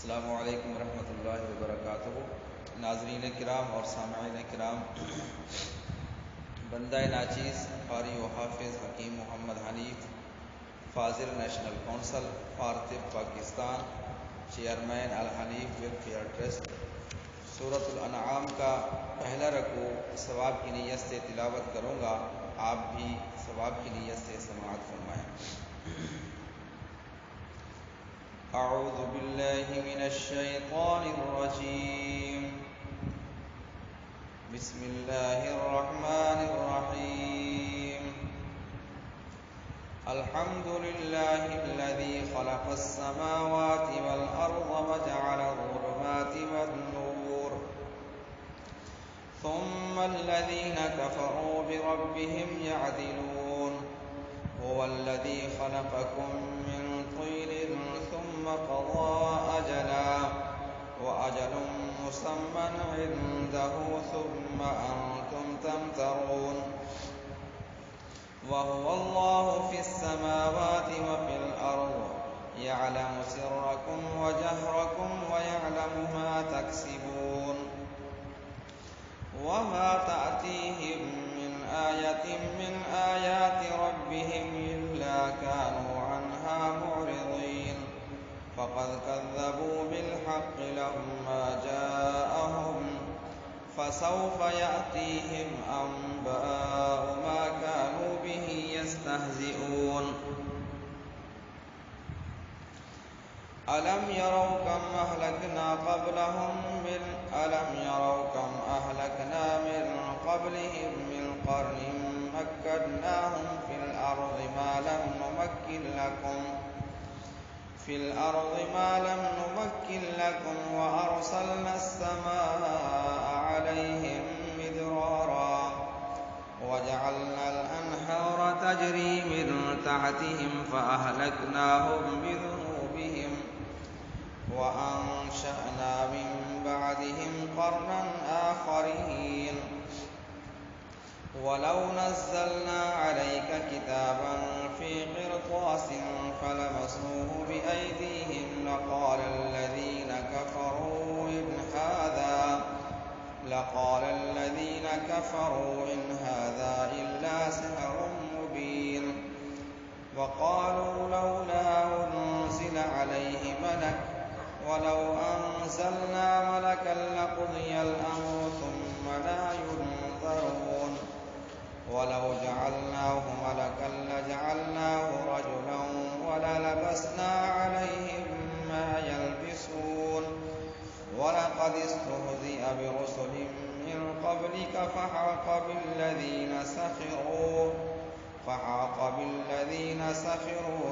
السلام علیکم ورحمۃ اللہ وبرکاتہ۔ ناظرین کرام اور سامعین کرام، بندہ ناچیز قاری و حافظ حکیم محمد حنیف، فاضل نیشنل کونسل فارطب Pakistan, chairman Al-Hanif welfare trust, سورہ الانعام کا پہلا رکوع ثواب کی نیت سے تلاوت کروں گا، آپ بھی ثواب کی نیت سے سماعت فرمائیں۔ اعوذ باللہ من الشیطان الرجیم، بسم اللہ الرحمن الرحیم۔ الحمد للہ الذی خلق السماوات والارض وجعل الظلمات والنور، ثم الذین کفروا بربهم يعدلون، هو الذی خلقکم من طین ثم قضى أجلا وأجل مسمى عنده ثم أنتم تمترون، وهو الله في السماوات وفي الأرض يعلم سركم وجهركم ويعلم ما تكسبون، وما تأتيهم من آية من آيات ربهم إلا كانوا عنها معرضين، فقد كذبوا بالحق لما جاءهم، فسوف يأتيهم أنباء ما كانوا به يستهزئون، ألم يروا كم أهلكنا من قبلهم من قرن مكناهم في الأرض ما لم نمكن لكم وأرسلنا السماء عليهم مدرارا وجعلنا الأنهار تجري من تحتهم فأهلكناهم بذنوبهم وأنشأنا من بعدهم قرنا آخرين، ولو نزلنا عليك كتابا في قرطاس فلمسوه بأيديهم لقال الذين كفروا إن هذا إلا سحر مبين، وقالوا لولا أنزل عليه ملك ولو أنزلنا ملكا لقضي الأمر ثم لا ينظرون، ولو جعلناه ملكا لجعلناه رجلا وللبسنا عليهم ما يلبسون، ولقد استهزئ برسل من قبلك فحاق بالذين سخروا